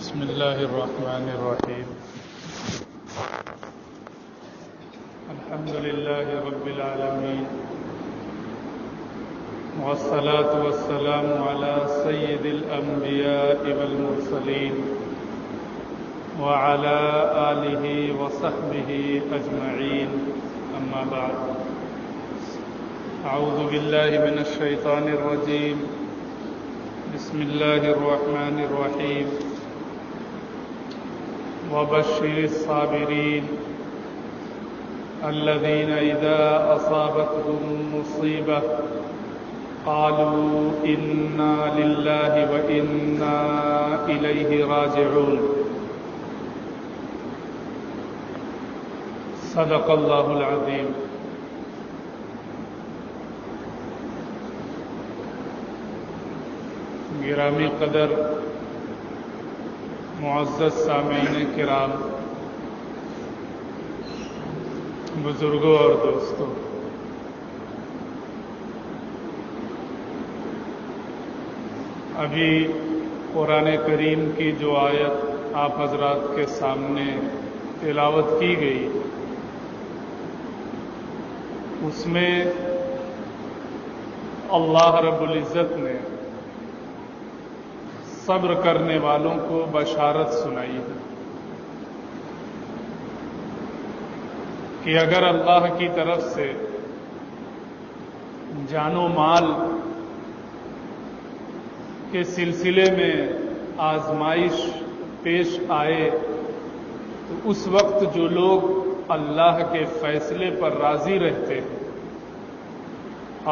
بسم الله الرحمن الرحيم. الحمد لله رب العالمين، والصلاة والسلام على سيد الأنبياء والمرسلين وعلى آله وصحبه أجمعين، أما بعد. أعوذ بالله من الشيطان الرجيم. بسم الله الرحمن الرحيم. وبشر الصابرين الذين إذا أصابتهم مصيبة قالوا إنا لله وإنا إليه راجعون. صدق الله العظيم. گرامی قدر معزز سامعین کرام، بزرگوں اور دوستوں، ابھی قرآن کریم کی جو آیت آپ حضرات کے سامنے تلاوت کی گئی، اس میں اللہ رب العزت نے صبر کرنے والوں کو بشارت سنائی ہے کہ اگر اللہ کی طرف سے جان و مال کے سلسلے میں آزمائش پیش آئے تو اس وقت جو لوگ اللہ کے فیصلے پر راضی رہتے ہیں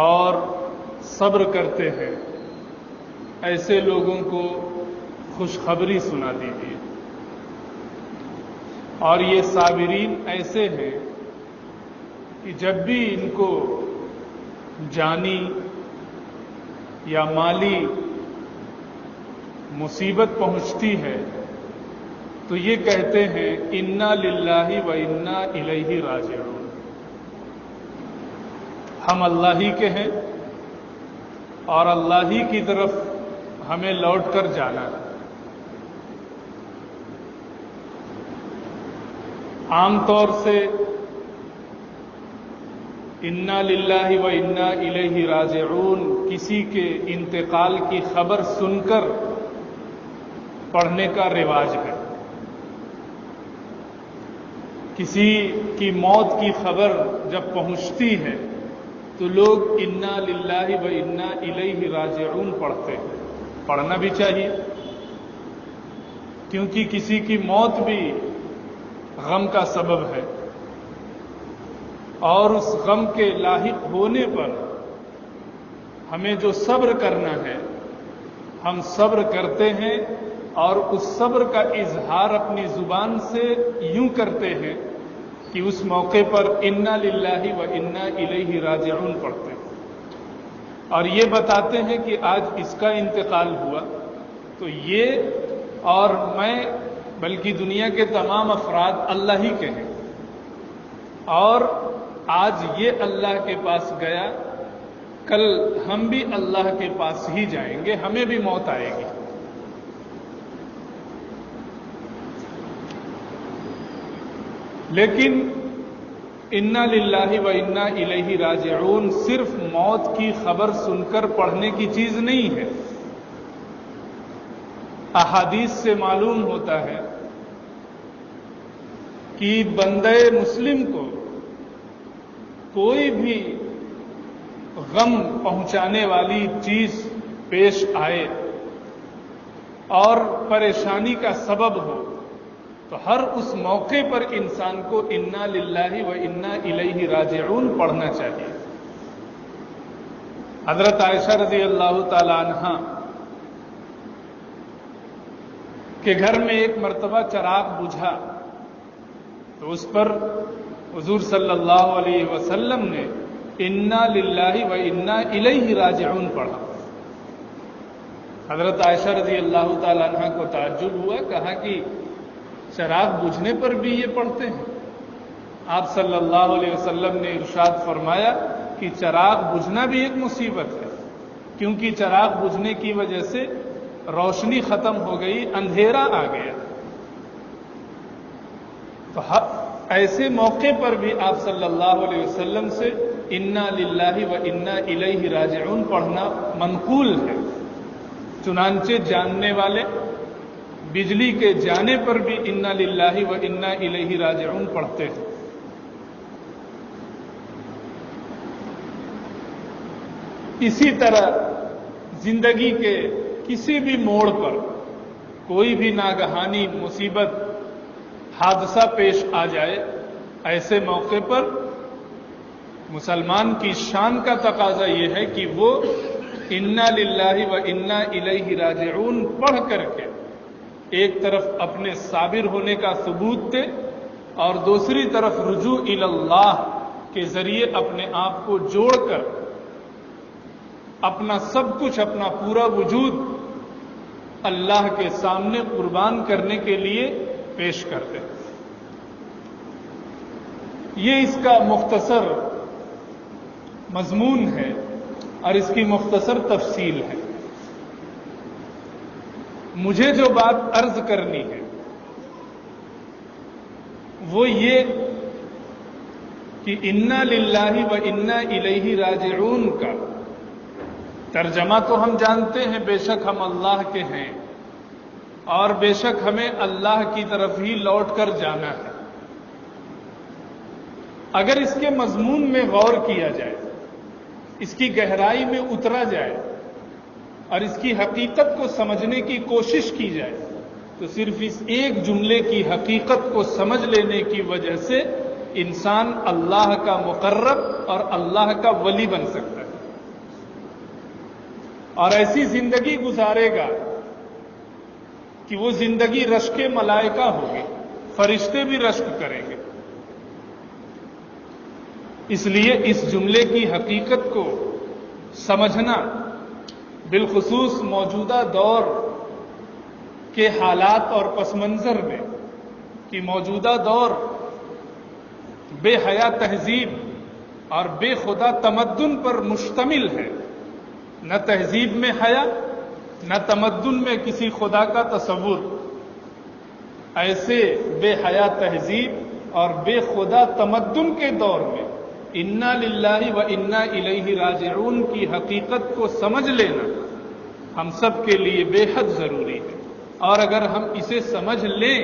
اور صبر کرتے ہیں، ایسے لوگوں کو خوشخبری سنا دیجیے. اور یہ صابرین ایسے ہیں کہ جب بھی ان کو جانی یا مالی مصیبت پہنچتی ہے تو یہ کہتے ہیں انا للہ و انا الیہ راجعون، ہم اللہ ہی کے ہیں اور اللہ ہی کی طرف ہمیں لوٹ کر جانا ہے. عام طور سے انا للہ و انا الیہ راجعون کسی کے انتقال کی خبر سن کر پڑھنے کا رواج ہے. کسی کی موت کی خبر جب پہنچتی ہے تو لوگ انا للہ و انا الیہ راجعون پڑھتے ہیں. پڑھنا بھی چاہیے، کیونکہ کسی کی موت بھی غم کا سبب ہے، اور اس غم کے لاحق ہونے پر ہمیں جو صبر کرنا ہے ہم صبر کرتے ہیں، اور اس صبر کا اظہار اپنی زبان سے یوں کرتے ہیں کہ اس موقع پر انا للہ و انا الیہ راجعون پڑھتے ہیں اور یہ بتاتے ہیں کہ آج اس کا انتقال ہوا تو یہ اور میں بلکہ دنیا کے تمام افراد اللہ ہی کے ہیں، اور آج یہ اللہ کے پاس گیا، کل ہم بھی اللہ کے پاس ہی جائیں گے، ہمیں بھی موت آئے گی. لیکن انا للہ و انا الیہ راجعون صرف موت کی خبر سن کر پڑھنے کی چیز نہیں ہے. احادیث سے معلوم ہوتا ہے کہ بندے مسلم کو کوئی بھی غم پہنچانے والی چیز پیش آئے اور پریشانی کا سبب ہو تو ہر اس موقع پر انسان کو انا للہ و انا الیہ راجعون پڑھنا چاہیے. حضرت عائشہ رضی اللہ تعالی عنہا کے گھر میں ایک مرتبہ چراغ بجھا تو اس پر حضور صلی اللہ علیہ وسلم نے انا للہ و انا الیہ راجعون پڑھا. حضرت عائشہ رضی اللہ تعالی عنہا کو تعجب ہوا، کہا کہ چراغ بجھنے پر بھی یہ پڑھتے ہیں؟ آپ صلی اللہ علیہ وسلم نے ارشاد فرمایا کہ چراغ بجھنا بھی ایک مصیبت ہے، کیونکہ چراغ بجھنے کی وجہ سے روشنی ختم ہو گئی، اندھیرا آ گیا۔ تو ایسے موقع پر بھی آپ صلی اللہ علیہ وسلم سے انا للہ و انا الیہ راجعون پڑھنا منقول ہے۔ چنانچہ جاننے والے بجلی کے جانے پر بھی انا للہ و انا الیہ راجعون پڑھتے ہیں۔ اسی طرح زندگی کے کسی بھی موڑ پر کوئی بھی ناگہانی مصیبت، حادثہ پیش آ جائے، ایسے موقع پر مسلمان کی شان کا تقاضا یہ ہے کہ وہ انا للہ و انا الیہ راجعون پڑھ کر کے ایک طرف اپنے صابر ہونے کا ثبوت دے اور دوسری طرف رجوع الی اللہ کے ذریعے اپنے آپ کو جوڑ کر اپنا سب کچھ، اپنا پورا وجود اللہ کے سامنے قربان کرنے کے لیے پیش کرتے ہیں۔ یہ اس کا مختصر مضمون ہے اور اس کی مختصر تفصیل ہے۔ مجھے جو بات عرض کرنی ہے وہ یہ کہ انا للہ و انا الیہ راجعون کا ترجمہ تو ہم جانتے ہیں، بے شک ہم اللہ کے ہیں اور بے شک ہمیں اللہ کی طرف ہی لوٹ کر جانا ہے۔ اگر اس کے مضمون میں غور کیا جائے، اس کی گہرائی میں اترا جائے اور اس کی حقیقت کو سمجھنے کی کوشش کی جائے تو صرف اس ایک جملے کی حقیقت کو سمجھ لینے کی وجہ سے انسان اللہ کا مقرب اور اللہ کا ولی بن سکتا ہے اور ایسی زندگی گزارے گا کہ وہ زندگی رشک ملائکہ ہوگی، فرشتے بھی رشک کریں گے۔ اس لیے اس جملے کی حقیقت کو سمجھنا، بالخصوص موجودہ دور کے حالات اور پس منظر میں کہ موجودہ دور بے حیا تہذیب اور بے خدا تمدن پر مشتمل ہے، نہ تہذیب میں حیا نہ تمدن میں کسی خدا کا تصور۔ ایسے بے حیا تہذیب اور بے خدا تمدن کے دور میں انا للہ و انا الیہ راجعون کی حقیقت کو سمجھ لینا ہم سب کے لیے بے حد ضروری ہے، اور اگر ہم اسے سمجھ لیں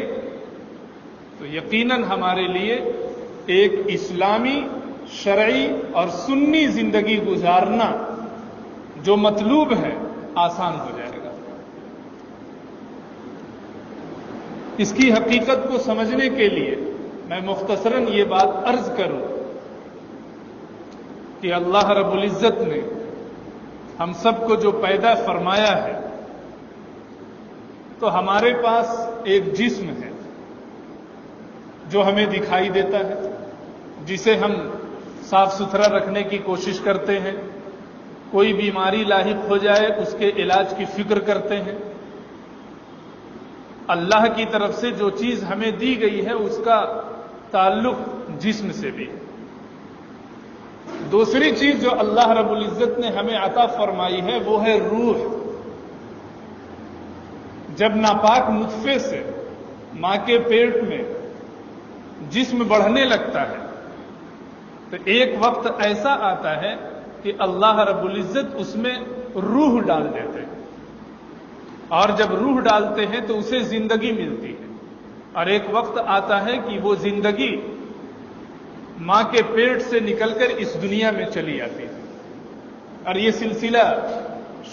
تو یقیناً ہمارے لیے ایک اسلامی، شرعی اور سنی زندگی گزارنا جو مطلوب ہے آسان ہو جائے گا۔ اس کی حقیقت کو سمجھنے کے لیے میں مختصراً یہ بات عرض کروں کہ اللہ رب العزت نے ہم سب کو جو پیدا فرمایا ہے تو ہمارے پاس ایک جسم ہے جو ہمیں دکھائی دیتا ہے، جسے ہم صاف ستھرا رکھنے کی کوشش کرتے ہیں، کوئی بیماری لاحق ہو جائے اس کے علاج کی فکر کرتے ہیں۔ اللہ کی طرف سے جو چیز ہمیں دی گئی ہے اس کا تعلق جسم سے بھی ہے۔ دوسری چیز جو اللہ رب العزت نے ہمیں عطا فرمائی ہے وہ ہے روح۔ جب ناپاک نطفے سے ماں کے پیٹ میں جسم بڑھنے لگتا ہے تو ایک وقت ایسا آتا ہے کہ اللہ رب العزت اس میں روح ڈال دیتے ہیں، اور جب روح ڈالتے ہیں تو اسے زندگی ملتی ہے، اور ایک وقت آتا ہے کہ وہ زندگی ماں کے پیٹ سے نکل کر اس دنیا میں چلی آتی ہے، اور یہ سلسلہ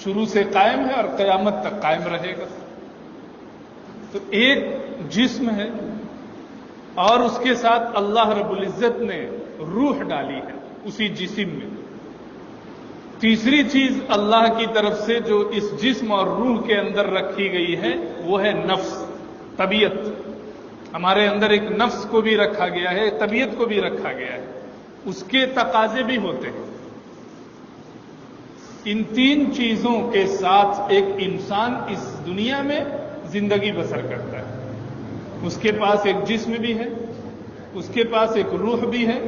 شروع سے قائم ہے اور قیامت تک قائم رہے گا۔ تو ایک جسم ہے اور اس کے ساتھ اللہ رب العزت نے روح ڈالی ہے اسی جسم میں۔ تیسری چیز اللہ کی طرف سے جو اس جسم اور روح کے اندر رکھی گئی ہے وہ ہے نفس، طبیعت۔ ہمارے اندر ایک نفس کو بھی رکھا گیا ہے، طبیعت کو بھی رکھا گیا ہے، اس کے تقاضے بھی ہوتے ہیں۔ ان تین چیزوں کے ساتھ ایک انسان اس دنیا میں زندگی بسر کرتا ہے۔ اس کے پاس ایک جسم بھی ہے، اس کے پاس ایک روح بھی ہے،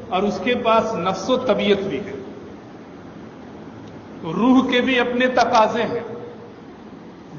اور اس کے پاس نفس و طبیعت بھی ہے۔ روح کے بھی اپنے تقاضے ہیں،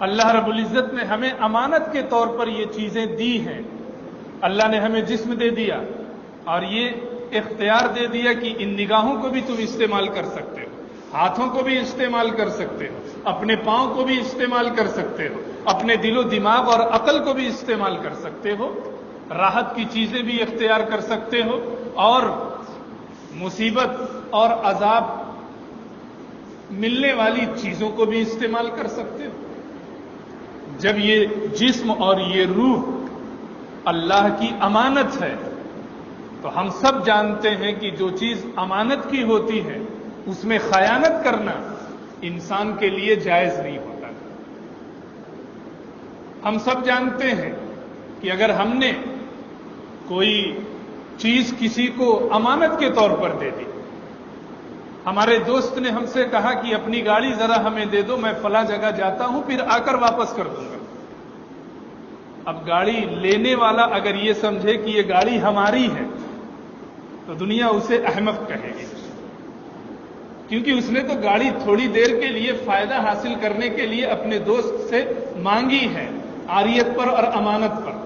اللہ رب العزت نے ہمیں امانت کے طور پر یہ چیزیں دی ہیں. اللہ نے ہمیں جسم دے دیا اور یہ اختیار دے دیا کہ ان نگاہوں کو بھی تم استعمال کر سکتے ہو، ہاتھوں کو بھی استعمال کر سکتے ہو، اپنے پاؤں کو بھی استعمال کر سکتے ہو، اپنے دل و دماغ اور عقل کو بھی استعمال کر سکتے ہو، راحت کی چیزیں بھی اختیار کر سکتے ہو اور مصیبت اور عذاب ملنے والی چیزوں کو بھی استعمال کر سکتے ہو. جب یہ جسم اور یہ روح اللہ کی امانت ہے تو ہم سب جانتے ہیں کہ جو چیز امانت کی ہوتی ہے اس میں خیانت کرنا انسان کے لیے جائز نہیں ہوتا. ہم سب جانتے ہیں کہ اگر ہم نے کوئی چیز کسی کو امانت کے طور پر دے دی، ہمارے دوست نے ہم سے کہا کہ اپنی گاڑی ذرا ہمیں دے دو، میں فلاں جگہ جاتا ہوں پھر آ کر واپس کر دوں گا. اب گاڑی لینے والا اگر یہ سمجھے کہ یہ گاڑی ہماری ہے تو دنیا اسے احمق کہے گی، کیونکہ اس نے تو گاڑی تھوڑی دیر کے لیے فائدہ حاصل کرنے کے لیے اپنے دوست سے مانگی ہے، عاریت پر اور امانت پر.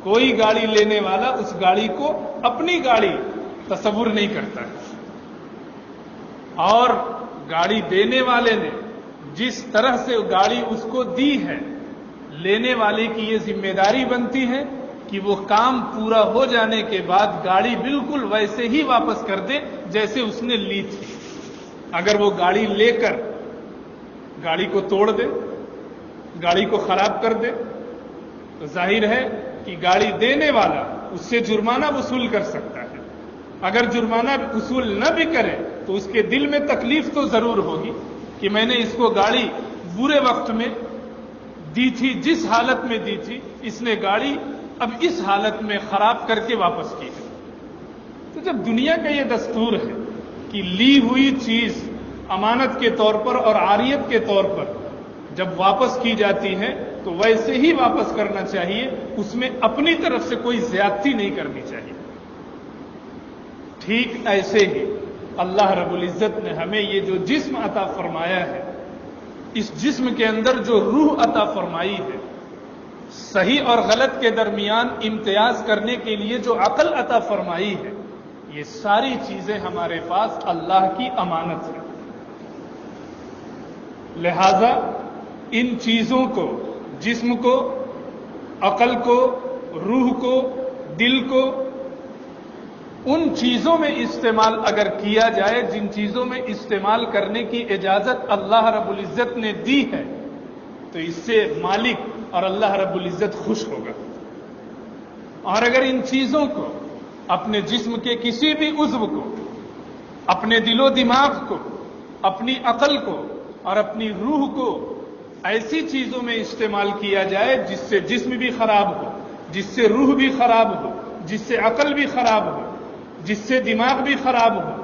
کوئی گاڑی لینے والا اس گاڑی کو اپنی گاڑی تصور نہیں کرتا ہے، اور گاڑی دینے والے نے جس طرح سے گاڑی اس کو دی ہے، لینے والے کی یہ ذمہ داری بنتی ہے کہ وہ کام پورا ہو جانے کے بعد گاڑی بالکل ویسے ہی واپس کر دے جیسے اس نے لی تھی. اگر وہ گاڑی لے کر گاڑی کو توڑ دے، گاڑی کو خراب کر دے تو ظاہر ہے کہ گاڑی دینے والا اس سے جرمانہ وصول کر سکتا ہے. اگر جرمانہ وصول نہ بھی کرے تو اس کے دل میں تکلیف تو ضرور ہوگی کہ میں نے اس کو گاڑی برے وقت میں دی تھی، جس حالت میں دی تھی اس نے گاڑی اب اس حالت میں خراب کر کے واپس کی ہے. تو جب دنیا کا یہ دستور ہے کہ لی ہوئی چیز امانت کے طور پر اور عاریت کے طور پر جب واپس کی جاتی ہے تو ویسے ہی واپس کرنا چاہیے، اس میں اپنی طرف سے کوئی زیادتی نہیں کرنی چاہیے. ٹھیک ایسے ہی اللہ رب العزت نے ہمیں یہ جو جسم عطا فرمایا ہے، اس جسم کے اندر جو روح عطا فرمائی ہے، صحیح اور غلط کے درمیان امتیاز کرنے کے لیے جو عقل عطا فرمائی ہے، یہ ساری چیزیں ہمارے پاس اللہ کی امانت ہے. لہذا ان چیزوں کو، جسم کو، عقل کو، روح کو، دل کو، ان چیزوں میں استعمال اگر کیا جائے جن چیزوں میں استعمال کرنے کی اجازت اللہ رب العزت نے دی ہے، تو اس سے مالک اور اللہ رب العزت خوش ہوگا. اور اگر ان چیزوں کو، اپنے جسم کے کسی بھی عضو کو، اپنے دل و دماغ کو، اپنی عقل کو اور اپنی روح کو ایسی چیزوں میں استعمال کیا جائے جس سے جسم بھی خراب ہو، جس سے روح بھی خراب ہو، جس سے عقل بھی خراب ہو، جس سے دماغ بھی خراب ہو،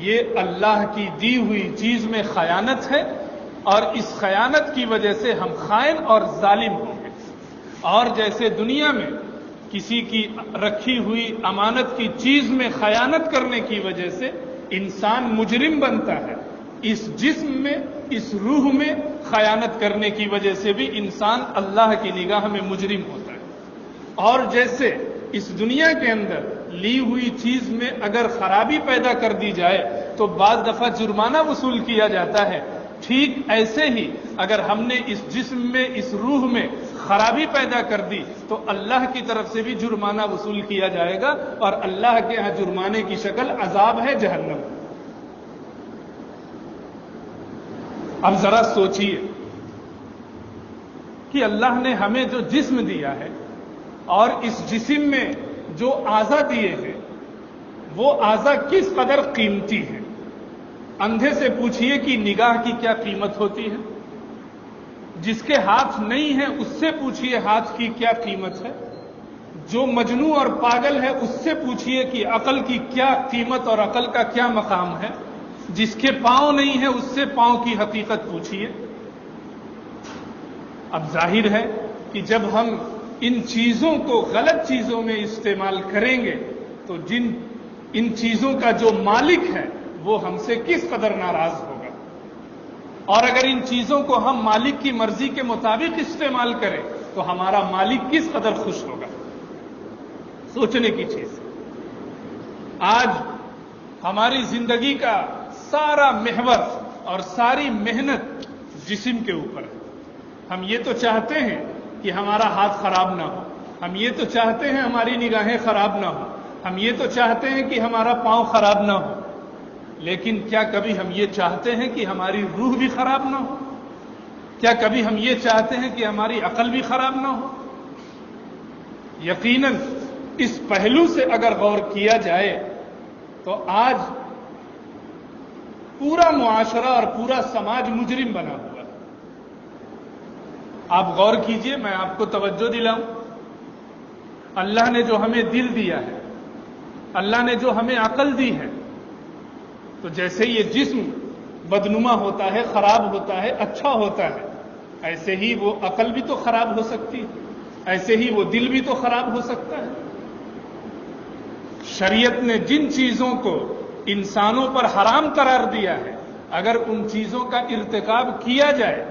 یہ اللہ کی دی ہوئی چیز میں خیانت ہے، اور اس خیانت کی وجہ سے ہم خائن اور ظالم ہوں گے. اور جیسے دنیا میں کسی کی رکھی ہوئی امانت کی چیز میں خیانت کرنے کی وجہ سے انسان مجرم بنتا ہے، اس جسم میں، اس روح میں خیانت کرنے کی وجہ سے بھی انسان اللہ کی نگاہ میں مجرم ہوتا ہے. اور جیسے اس دنیا کے اندر لی ہوئی چیز میں اگر خرابی پیدا کر دی جائے تو بعض دفعہ جرمانہ وصول کیا جاتا ہے، ٹھیک ایسے ہی اگر ہم نے اس جسم میں، اس روح میں خرابی پیدا کر دی تو اللہ کی طرف سے بھی جرمانہ وصول کیا جائے گا، اور اللہ کے ہاں جرمانے کی شکل عذاب ہے، جہنم. اب ذرا سوچئے کہ اللہ نے ہمیں جو جسم دیا ہے اور اس جسم میں جو اعضاء دیے ہیں وہ اعضاء کس قدر قیمتی ہیں. اندھے سے پوچھئے کہ نگاہ کی کیا قیمت ہوتی ہے، جس کے ہاتھ نہیں ہے اس سے پوچھئے ہاتھ کی کیا قیمت ہے، جو مجنون اور پاگل ہے اس سے پوچھئے کہ عقل کی کیا قیمت اور عقل کا کیا مقام ہے، جس کے پاؤں نہیں ہے اس سے پاؤں کی حقیقت پوچھئے. اب ظاہر ہے کہ جب ہم ان چیزوں کو غلط چیزوں میں استعمال کریں گے تو ان چیزوں کا جو مالک ہے وہ ہم سے کس قدر ناراض ہوگا. اور اگر ان چیزوں کو ہم مالک کی مرضی کے مطابق استعمال کریں تو ہمارا مالک کس قدر خوش ہوگا. سوچنے کی چیز. آج ہماری زندگی کا سارا محور اور ساری محنت جسم کے اوپر ہے. ہم یہ تو چاہتے ہیں کہ ہمارا ہاتھ خراب نہ ہو, ہم یہ تو چاہتے ہیں ہماری نگاہیں خراب نہ ہو, ہم یہ تو چاہتے ہیں کہ ہمارا پاؤں خراب نہ ہو, لیکن کیا کبھی ہم یہ چاہتے ہیں کہ ہماری روح بھی خراب نہ ہو؟ کیا کبھی ہم یہ چاہتے ہیں کہ ہماری عقل بھی خراب نہ ہو؟ یقیناً اس پہلو سے اگر غور کیا جائے تو آج پورا معاشرہ اور پورا سماج مجرم بنا ہوا ہے. آپ غور کیجئے, میں آپ کو توجہ دلاؤں. اللہ نے جو ہمیں دل دیا ہے, اللہ نے جو ہمیں عقل دی ہے, تو جیسے یہ جسم بدنما ہوتا ہے, خراب ہوتا ہے, اچھا ہوتا ہے, ایسے ہی وہ عقل بھی تو خراب ہو سکتی ہے, ایسے ہی وہ دل بھی تو خراب ہو سکتا ہے. شریعت نے جن چیزوں کو انسانوں پر حرام قرار دیا ہے, اگر ان چیزوں کا ارتکاب کیا جائے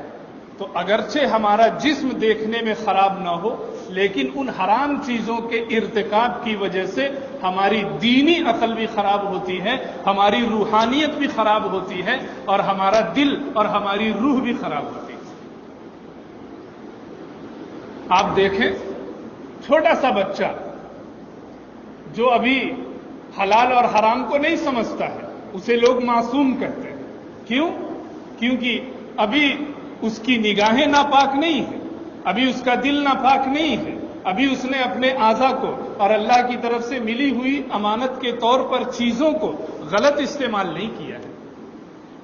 تو اگرچہ ہمارا جسم دیکھنے میں خراب نہ ہو, لیکن ان حرام چیزوں کے ارتکاب کی وجہ سے ہماری دینی عقل بھی خراب ہوتی ہے, ہماری روحانیت بھی خراب ہوتی ہے, اور ہمارا دل اور ہماری روح بھی خراب ہوتی ہے. آپ دیکھیں, چھوٹا سا بچہ جو ابھی حلال اور حرام کو نہیں سمجھتا ہے, اسے لوگ معصوم کہتے ہیں. کیوں؟ کیونکہ ابھی اس کی نگاہیں ناپاک نہیں ہیں, ابھی اس کا دل ناپاک نہیں ہے, ابھی اس نے اپنے اعضاء کو اور اللہ کی طرف سے ملی ہوئی امانت کے طور پر چیزوں کو غلط استعمال نہیں کیا ہے.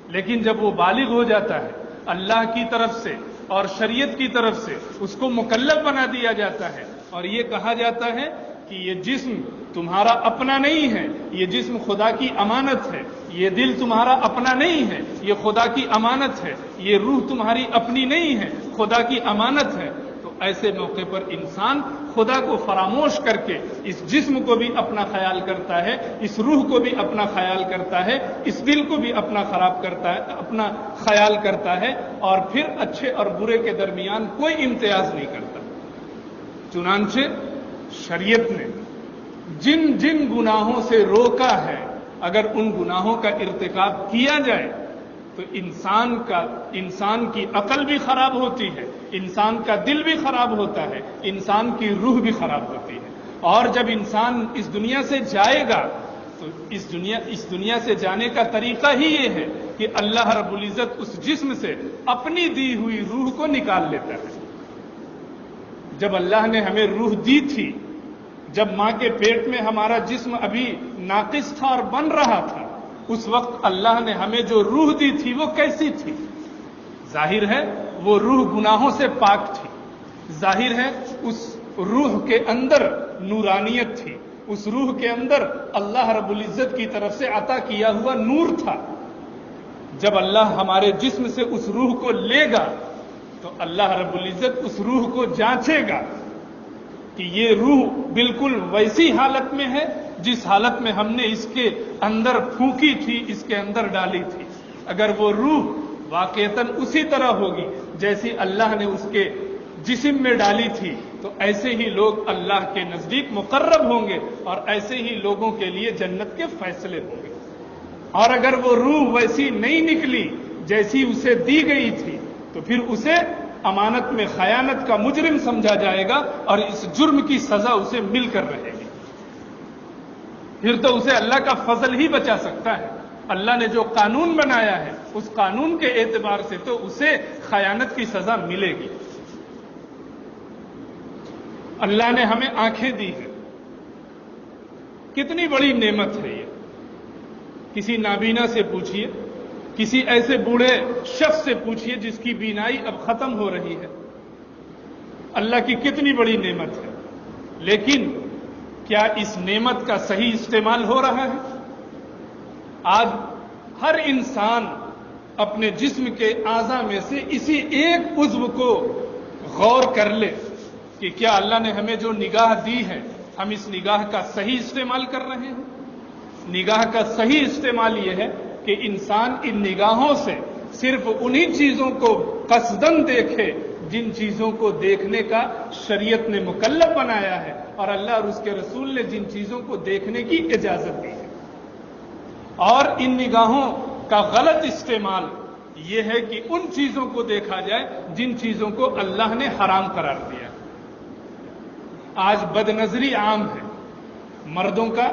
لیکن جب وہ بالغ ہو جاتا ہے, اللہ کی طرف سے اور شریعت کی طرف سے اس کو مکلف بنا دیا جاتا ہے, اور یہ کہا جاتا ہے کہ یہ جسم تمہارا اپنا نہیں ہے, یہ جسم خدا کی امانت ہے, یہ دل تمہارا اپنا نہیں ہے, یہ خدا کی امانت ہے, یہ روح تمہاری اپنی نہیں ہے, خدا کی امانت ہے. تو ایسے موقع پر انسان خدا کو فراموش کر کے اس جسم کو بھی اپنا خیال کرتا ہے, اس روح کو بھی اپنا خیال کرتا ہے, اس دل کو بھی اپنا خراب کرتا ہے, اپنا خیال کرتا ہے, اور پھر اچھے اور برے کے درمیان کوئی امتیاز نہیں کرتا. چنانچہ شریعت نے جن جن گناہوں سے روکا ہے, اگر ان گناہوں کا ارتکاب کیا جائے تو انسان کی عقل بھی خراب ہوتی ہے, انسان کا دل بھی خراب ہوتا ہے, انسان کی روح بھی خراب ہوتی ہے. اور جب انسان اس دنیا سے جائے گا تو اس دنیا سے جانے کا طریقہ ہی یہ ہے کہ اللہ رب العزت اس جسم سے اپنی دی ہوئی روح کو نکال لیتا ہے. جب اللہ نے ہمیں روح دی تھی, جب ماں کے پیٹ میں ہمارا جسم ابھی ناقص تھا اور بن رہا تھا, اس وقت اللہ نے ہمیں جو روح دی تھی وہ کیسی تھی؟ ظاہر ہے وہ روح گناہوں سے پاک تھی, ظاہر ہے اس روح کے اندر نورانیت تھی, اس روح کے اندر اللہ رب العزت کی طرف سے عطا کیا ہوا نور تھا. جب اللہ ہمارے جسم سے اس روح کو لے گا تو اللہ رب العزت اس روح کو جانچے گا کہ یہ روح بالکل ویسی حالت میں ہے جس حالت میں ہم نے اس کے اندر پھونکی تھی, اس کے اندر ڈالی تھی. اگر وہ روح واقعتاً اسی طرح ہوگی جیسی اللہ نے اس کے جسم میں ڈالی تھی, تو ایسے ہی لوگ اللہ کے نزدیک مقرب ہوں گے, اور ایسے ہی لوگوں کے لیے جنت کے فیصلے ہوں گے. اور اگر وہ روح ویسی نہیں نکلی جیسی اسے دی گئی تھی, تو پھر اسے امانت میں خیانت کا مجرم سمجھا جائے گا, اور اس جرم کی سزا اسے مل کر رہے گی. پھر تو اسے اللہ کا فضل ہی بچا سکتا ہے. اللہ نے جو قانون بنایا ہے اس قانون کے اعتبار سے تو اسے خیانت کی سزا ملے گی. اللہ نے ہمیں آنکھیں دی ہیں, کتنی بڑی نعمت ہے یہ. کسی نابینا سے پوچھیے, کسی ایسے بوڑھے شخص سے پوچھیے جس کی بینائی اب ختم ہو رہی ہے. اللہ کی کتنی بڑی نعمت ہے, لیکن کیا اس نعمت کا صحیح استعمال ہو رہا ہے؟ آج ہر انسان اپنے جسم کے اعضاء میں سے اسی ایک عضو کو غور کر لے کہ کیا اللہ نے ہمیں جو نگاہ دی ہے ہم اس نگاہ کا صحیح استعمال کر رہے ہیں. نگاہ کا صحیح استعمال یہ ہے کہ انسان ان نگاہوں سے صرف انہی چیزوں کو قصدن دیکھے جن چیزوں کو دیکھنے کا شریعت نے مکلف بنایا ہے اور اللہ اور اس کے رسول نے جن چیزوں کو دیکھنے کی اجازت دی ہے. اور ان نگاہوں کا غلط استعمال یہ ہے کہ ان چیزوں کو دیکھا جائے جن چیزوں کو اللہ نے حرام قرار دیا. آج بد نظری عام ہے، مردوں کا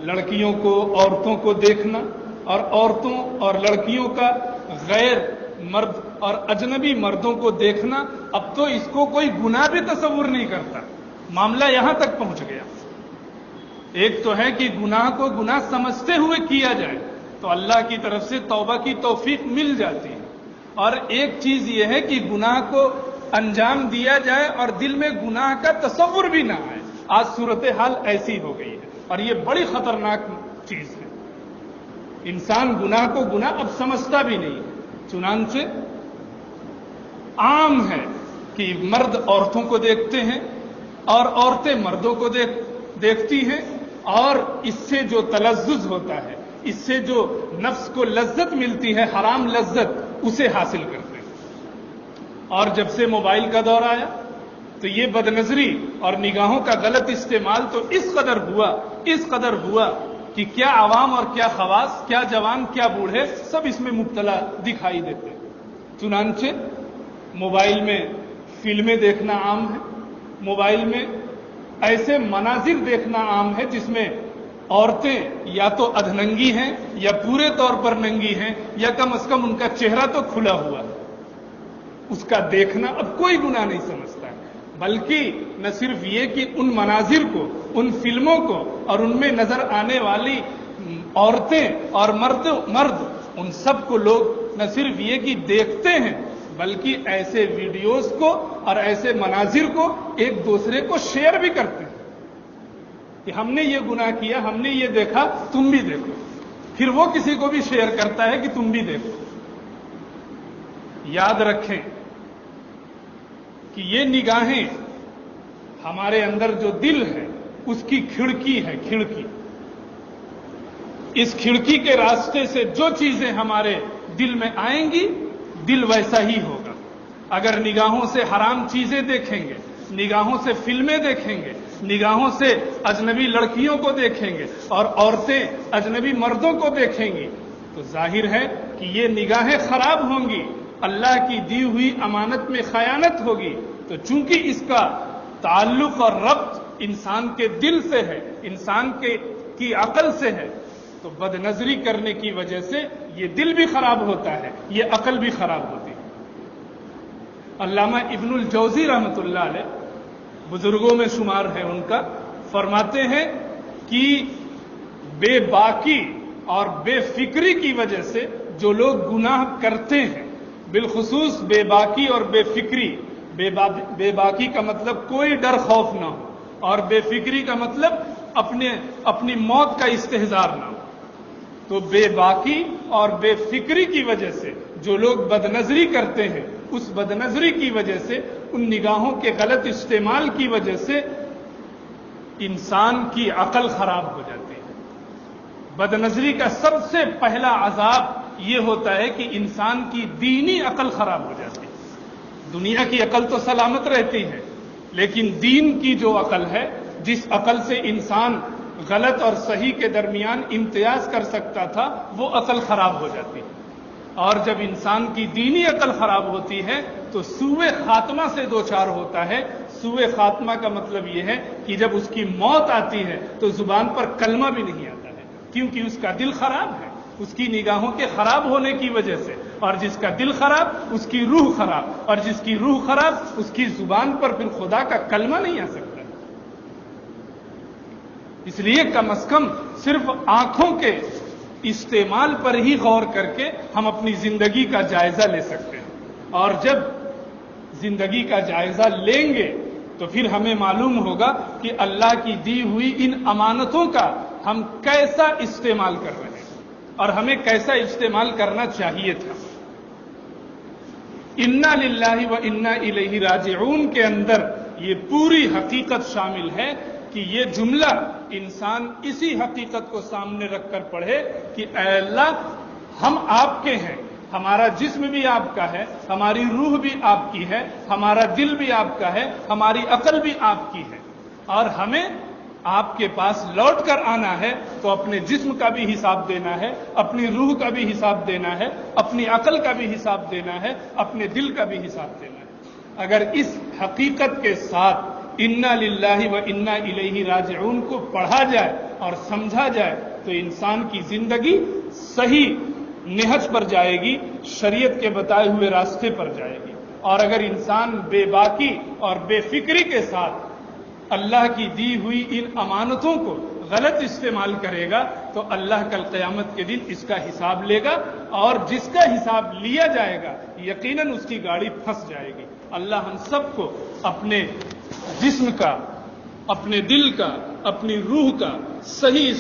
لڑکیوں کو عورتوں کو دیکھنا اور عورتوں اور لڑکیوں کا غیر مرد اور اجنبی مردوں کو دیکھنا. اب تو اس کو کوئی گناہ بھی تصور نہیں کرتا. معاملہ یہاں تک پہنچ گیا. ایک تو ہے کہ گناہ کو گناہ سمجھتے ہوئے کیا جائے تو اللہ کی طرف سے توبہ کی توفیق مل جاتی ہے، اور ایک چیز یہ ہے کہ گناہ کو انجام دیا جائے اور دل میں گناہ کا تصور بھی نہ آئے. آج صورتحال ایسی ہو گئی ہے اور یہ بڑی خطرناک چیز ہے. انسان گناہ کو گناہ اب سمجھتا بھی نہیں. چنانچہ عام ہے کہ مرد عورتوں کو دیکھتے ہیں اور عورتیں مردوں کو دیکھتی ہیں، اور اس سے جو تلذذ ہوتا ہے، اس سے جو نفس کو لذت ملتی ہے، حرام لذت، اسے حاصل کرتے ہیں. اور جب سے موبائل کا دور آیا تو یہ بد نظری اور نگاہوں کا غلط استعمال تو اس قدر ہوا کہ کیا عوام اور کیا خواص، کیا جوان کیا بوڑھے، سب اس میں مبتلا دکھائی دیتے ہیں. چنانچہ موبائل میں فلمیں دیکھنا عام ہے، موبائل میں ایسے مناظر دیکھنا عام ہے جس میں عورتیں یا تو ادھننگی ہیں یا پورے طور پر ننگی ہیں یا کم از کم ان کا چہرہ تو کھلا ہوا ہے. اس کا دیکھنا اب کوئی گناہ نہیں سمجھتا ہے، بلکہ نہ صرف یہ کہ ان مناظر کو، ان فلموں کو اور ان میں نظر آنے والی عورتیں اور مرد ان سب کو لوگ نہ صرف یہ کہ دیکھتے ہیں بلکہ ایسے ویڈیوز کو اور ایسے مناظر کو ایک دوسرے کو شیئر بھی کرتے ہیں کہ ہم نے یہ گناہ کیا، ہم نے یہ دیکھا، تم بھی دیکھو. پھر وہ کسی کو بھی شیئر کرتا ہے کہ تم بھی دیکھو. یاد رکھیں کہ یہ نگاہیں ہمارے اندر جو دل ہے اس کی کھڑکی ہے. اس کھڑکی کے راستے سے جو چیزیں ہمارے دل میں آئیں گی دل ویسا ہی ہوگا. اگر نگاہوں سے حرام چیزیں دیکھیں گے، نگاہوں سے فلمیں دیکھیں گے، نگاہوں سے اجنبی لڑکیوں کو دیکھیں گے اور عورتیں اجنبی مردوں کو دیکھیں گی تو ظاہر ہے کہ یہ نگاہیں خراب ہوں گی. اللہ کی دی ہوئی امانت میں خیانت ہوگی. تو چونکہ اس کا تعلق اور ربط انسان کے دل سے ہے، انسان کی عقل سے ہے، تو بد نظری کرنے کی وجہ سے یہ دل بھی خراب ہوتا ہے، یہ عقل بھی خراب ہوتی ہے. علامہ ابن الجوزی رحمۃ اللہ علیہ بزرگوں میں شمار ہے ان کا، فرماتے ہیں کہ بے باکی اور بے فکری کی وجہ سے جو لوگ گناہ کرتے ہیں، بالخصوص بے باکی اور بے فکری، بے باکی کا مطلب کوئی ڈر خوف نہ ہو، اور بے فکری کا مطلب اپنی موت کا استحضار نہ ہو. تو بے باکی اور بے فکری کی وجہ سے جو لوگ بد نظری کرتے ہیں، اس بد نظری کی وجہ سے، ان نگاہوں کے غلط استعمال کی وجہ سے انسان کی عقل خراب ہو جاتی ہے. بد نظری کا سب سے پہلا عذاب یہ ہوتا ہے کہ انسان کی دینی عقل خراب ہو جاتی ہے. دنیا کی عقل تو سلامت رہتی ہے، لیکن دین کی جو عقل ہے، جس عقل سے انسان غلط اور صحیح کے درمیان امتیاز کر سکتا تھا، وہ عقل خراب ہو جاتی ہے. اور جب انسان کی دینی عقل خراب ہوتی ہے تو سوء خاتمہ سے دوچار ہوتا ہے. سوء خاتمہ کا مطلب یہ ہے کہ جب اس کی موت آتی ہے تو زبان پر کلمہ بھی نہیں آتا ہے، کیونکہ اس کا دل خراب ہے، اس کی نگاہوں کے خراب ہونے کی وجہ سے. اور جس کا دل خراب اس کی روح خراب، اور جس کی روح خراب اس کی زبان پر پھر خدا کا کلمہ نہیں آ سکتا. اس لیے کم از کم صرف آنکھوں کے استعمال پر ہی غور کر کے ہم اپنی زندگی کا جائزہ لے سکتے ہیں. اور جب زندگی کا جائزہ لیں گے تو پھر ہمیں معلوم ہوگا کہ اللہ کی دی ہوئی ان امانتوں کا ہم کیسا استعمال کر رہے ہیں اور ہمیں کیسا استعمال کرنا چاہیے تھا. انا للہ و انا الیہ راجعون کے اندر یہ پوری حقیقت شامل ہے کہ یہ جملہ انسان اسی حقیقت کو سامنے رکھ کر پڑھے کہ اے اللہ، ہم آپ کے ہیں، ہمارا جسم بھی آپ کا ہے، ہماری روح بھی آپ کی ہے، ہمارا دل بھی آپ کا ہے، ہماری عقل بھی آپ کی ہے، اور ہمیں آپ کے پاس لوٹ کر آنا ہے تو اپنے جسم کا بھی حساب دینا ہے، اپنی روح کا بھی حساب دینا ہے، اپنی عقل کا بھی حساب دینا ہے، اپنے دل کا بھی حساب دینا ہے۔ اگر اس حقیقت کے ساتھ انا للہ و انا الیہ راجعون کو پڑھا جائے اور سمجھا جائے تو انسان کی زندگی صحیح نہج پر جائے گی، شریعت کے بتائے ہوئے راستے پر جائے گی۔ اور اگر انسان بے باکی اور بے فکری کے ساتھ اللہ کی دی ہوئی ان امانتوں کو غلط استعمال کرے گا تو اللہ کل قیامت کے دن اس کا حساب لے گا، اور جس کا حساب لیا جائے گا یقیناً اس کی گاڑی پھنس جائے گی۔ اللہ ہم سب کو اپنے جسم کا، اپنے دل کا، اپنی روح کا صحیح